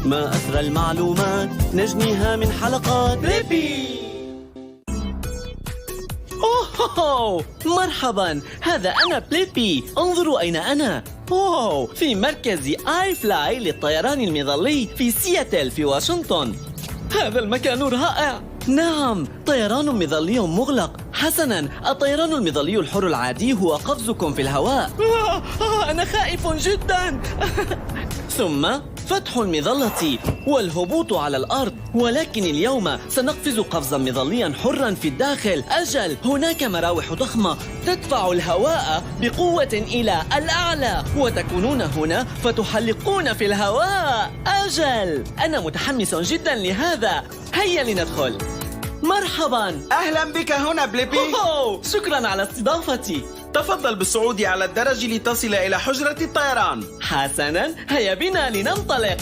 ما أثرى المعلومات نجنيها من حلقات بليبي. أوه مرحبا، هذا أنا بليبي. انظروا أين أنا. أوه، في مركز آي فلاي للطيران المظلي في سياتل في واشنطن. هذا المكان رائع. نعم، طيران مظلي مغلق. حسناً، الطيران المظلي الحر العادي هو قفزكم في الهواء. أنا خائف جداً. ثم فتح المظلة والهبوط على الأرض، ولكن اليوم سنقفز قفزاً مظلياً حراً في الداخل. أجل، هناك مراوح ضخمة تدفع الهواء بقوة إلى الأعلى، وتكونون هنا فتحلقون في الهواء. أجل، أنا متحمس جداً لهذا. هيا لندخل. مرحباً. أهلا بك هنا بليبي. شكراً على استضافتي. تفضل بالصعود على الدرج لتصل إلى حجرة الطيران. حسناً، هيا بنا لننطلق.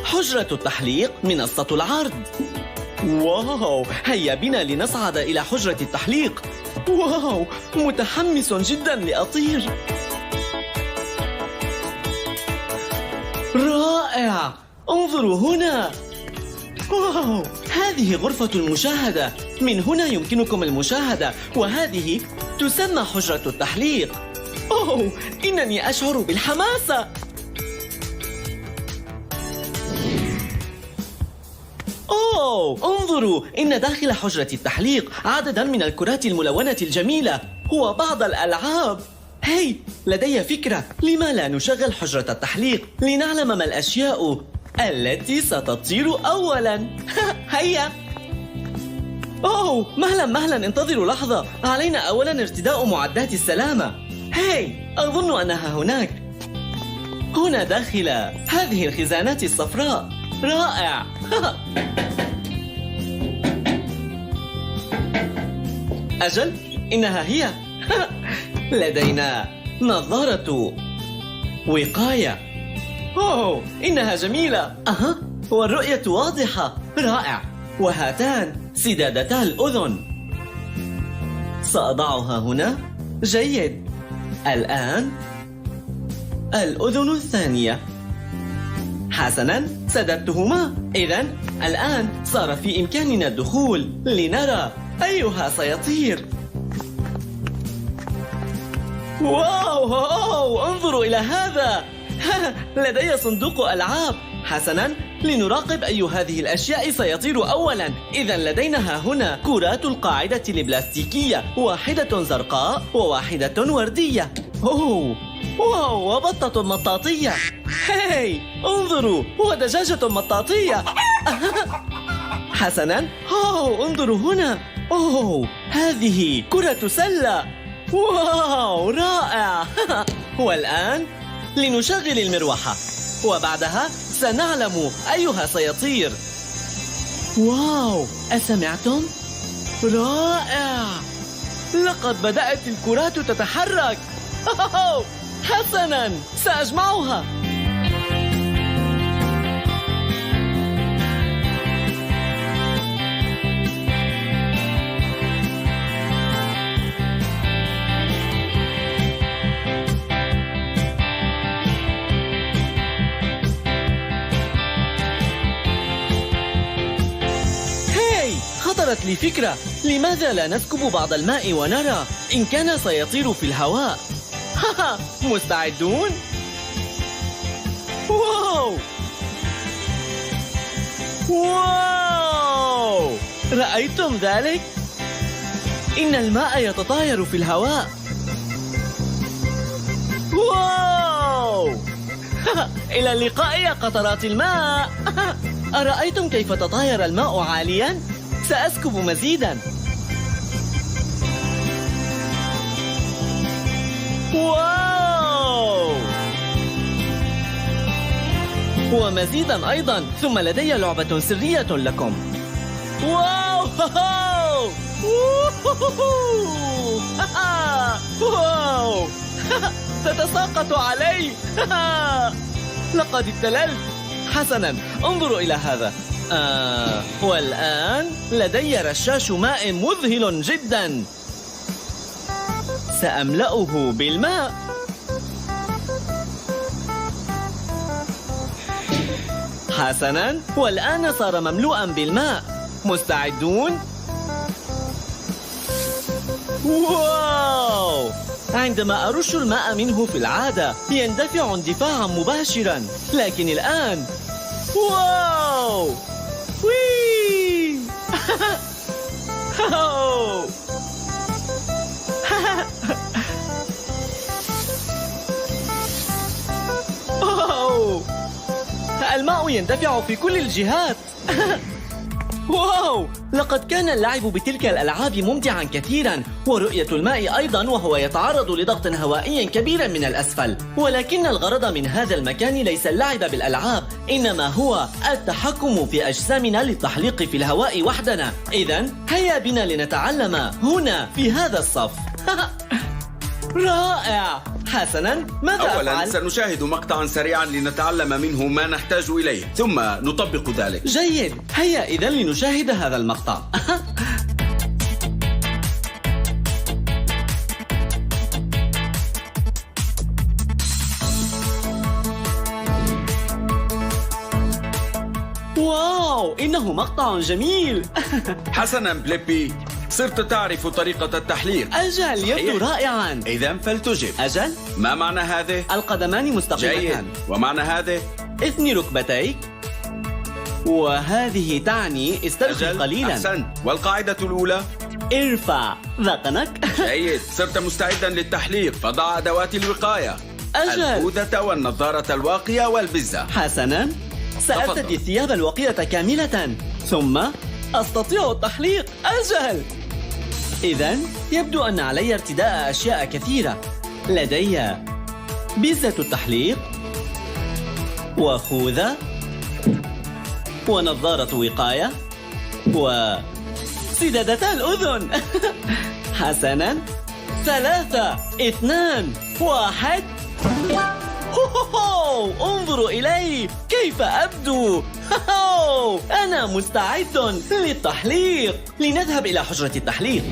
حجرة التحليق، منصة العرض. واو، هيا بنا لنصعد إلى حجرة التحليق. واو، متحمس جداً لأطير. رائع، انظروا هنا. واو، هذه غرفة المشاهدة. من هنا يمكنكم المشاهدة، وهذه تسمى حجرة التحليق. أوه، إنني أشعر بالحماسة. أوه، انظروا، إن داخل حجرة التحليق عددا من الكرات الملونة الجميلة وبعض الألعاب. هاي، لدي فكرة. لما لا نشغل حجرة التحليق لنعلم ما الأشياء التي ستطير أولاً؟ هيا. أوه، مهلا انتظروا لحظة. علينا أولاً ارتداء معدات السلامة. هاي، أظن أنها هناك. هنا داخل هذه الخزانات الصفراء. رائع. أجل، إنها هي. لدينا نظارة وقاية. أوه، إنها جميلة. والرؤية واضحة. رائع. وهاتان سدادتا الأذن. سأضعها هنا. جيد. الآن الأذن الثانية. حسناً، سددتهما. إذن الآن صار في إمكاننا الدخول لنرى أيها سيطير. واو، انظروا إلى هذا. لدي صندوق ألعاب. حسناً، لنراقب أي هذه الأشياء سيطير أولاً. إذن لدينا هنا كرات القاعدة البلاستيكية، واحدة زرقاء وواحدة وردية. أوه، واو، وبطة مطاطية. هاي، انظروا، ودجاجة مطاطية. حسناً، انظروا هنا. أوه، هذه كرة سلة. واو، رائع. والآن لنشغل المروحة، وبعدها سنعلم أيها سيطير. واو، أسمعتم؟ رائع. لقد بدأت الكرات تتحرك. حسناً، سأجمعها. خطرت لي فكرة. لماذا لا نسكب بعض الماء ونرى إن كان سيطير في الهواء؟ مستعدون؟ واو، رأيتم ذلك؟ إن الماء يتطاير في الهواء. واو. إلى اللقاء يا قطرات الماء. أرأيتم كيف تطاير الماء عالياً؟ سأسكب مزيداً. واو، ومزيداً أيضاً. ثم لدي لعبة سرية لكم. واو. واو. تتساقط علي. لقد ابتللت. حسناً، انظروا إلى هذا. والآن لدي رشاش ماء مذهل جداً. سأملأه بالماء. حسناً، والآن صار مملوءاً بالماء. مستعدون؟ واو! عندما أرش الماء منه في العادة يندفع اندفاعاً مباشراً، لكن الآن واو! وي! أوه! الماء يندفع في كل الجهات. واو! لقد كان اللعب بتلك الألعاب ممتعاً كثيراً، ورؤية الماء أيضاً وهو يتعرض لضغط هوائي كبير من الأسفل. ولكن الغرض من هذا المكان ليس اللعب بالألعاب، إنما هو التحكم في أجسامنا للتحليق في الهواء وحدنا. إذن هيا بنا لنتعلم هنا في هذا الصف. رائع! حسناً، ماذا أولاً أفعل؟ سنشاهد مقطعاً سريعاً لنتعلم منه ما نحتاج إليه، ثم نطبق ذلك. جيد، هيا إذن لنشاهد هذا المقطع. واو، إنه مقطع جميل. حسناً بليبي، صرت تعرف طريقة التحليق. أجل، يبدو صحيح. رائعاً. إذن فلتجب. أجل، ما معنى هذه؟ القدمان جيد. مستقيمتان. ومعنى هذه؟ اثني ركبتيك. وهذه تعني استرخي أجل. قليلاً. أحسنت. والقاعدة الأولى؟ ارفع ذقنك. جيد، صرت مستعدا للتحليق، فضع أدوات الوقاية. أجل. الخوذة والنظارة الواقية والبزة. حسناً، سأرتدي تفضل. الثياب الواقية كاملة، ثم أستطيع التحليق. أجل. إذن يبدو أن علي ارتداء أشياء كثيرة. لدي بزة التحليق، وخوذة، ونظارة وقاية، وسدادتا الأذن. حسناً، 3 2 1. انظروا إلي كيف أبدو. أنا مستعد للتحليق. لنذهب إلى حجرة التحليق.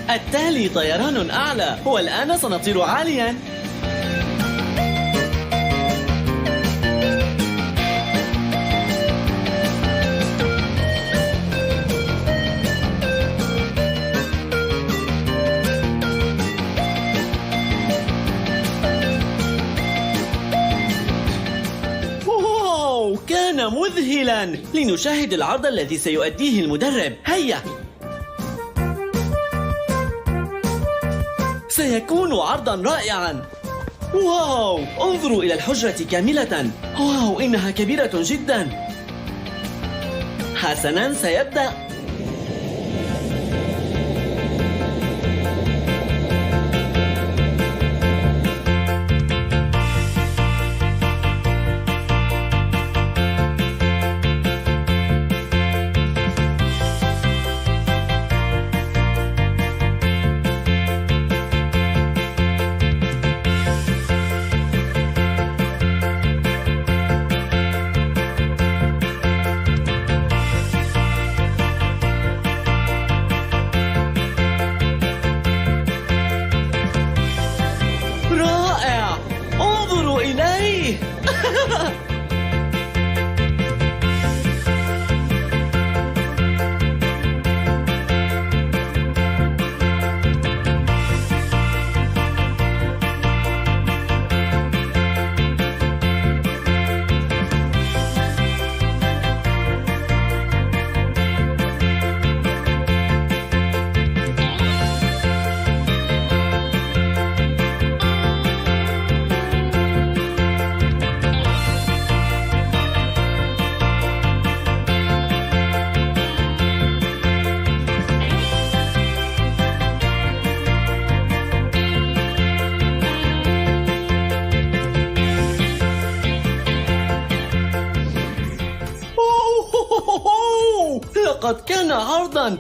التالي طيران أعلى، والآن سنطير عالياً. واو، كان مذهلاً. لنشاهد العرض الذي سيؤديه المدرب. هيا. سيكون عرضاً رائعاً. واو، انظروا إلى الحجرة كاملة. واو، إنها كبيرة جداً. حسناً، سيبدأ. لقد كان عرضا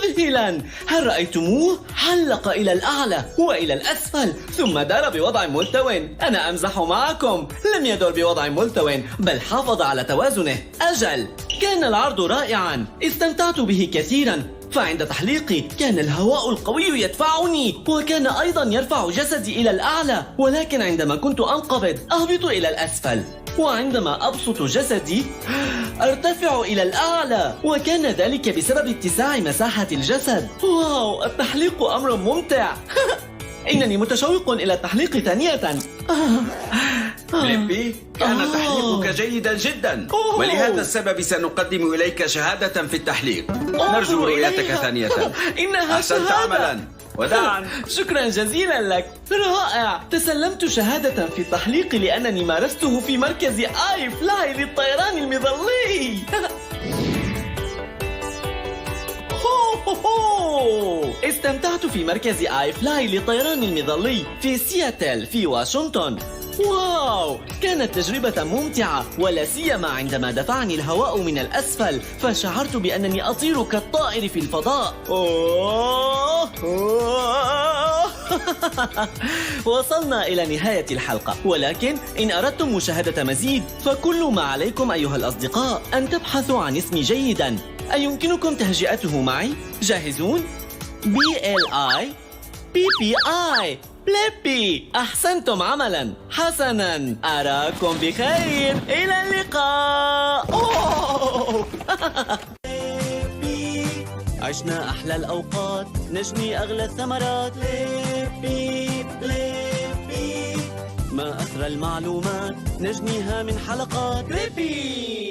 مذهلا. هل رأيتموه؟ حلق إلى الأعلى وإلى الأسفل ثم دار بوضع ملتو. أنا أمزح معكم، لم يدر بوضع ملتو بل حافظ على توازنه. أجل، كان العرض رائعا، استمتعت به كثيرا. فعند تحليقي كان الهواء القوي يدفعني، وكان أيضا يرفع جسدي إلى الأعلى، ولكن عندما كنت أنقبض أهبط إلى الأسفل، وعندما أبسط جسدي أرتفع إلى الأعلى، وكان ذلك بسبب اتساع مساحة الجسد. واو، التحليق أمر ممتع. إنني متشوق إلى التحليق ثانية. بليبي، كان تحليقك جيدا جدا، ولهذا السبب سنقدم إليك شهادة في التحليق. نرجو رؤيتك ثانية. إنها أحسنت شهادة. عملا، وداعا. شكرا جزيلا لك، رائع. تسلمت شهادة في التحليق لأنني مارسته في مركز آي فلاي للطيران المظلي. استمتعت في مركز آي فلاي للطيران المظلي في سياتل في واشنطن. واو، كانت تجربة ممتعة، ولا سيما عندما دفعني الهواء من الأسفل، فشعرت بأنني أطير كالطائر في الفضاء. وصلنا إلى نهاية الحلقة، ولكن إن أردتم مشاهدة مزيد فكل ما عليكم أيها الأصدقاء أن تبحثوا عن اسمي جيدا. أيمكنكم تهجئته معي؟ جاهزون؟ BLIPPI بليبي. أحسنتم عملا. حسنا، أراكم بخير، إلى اللقاء. عشنا أحلى الأوقات، نجني أغلى الثمرات. بليبي، ما أثرى المعلومات، نجنيها من حلقات. بليبي.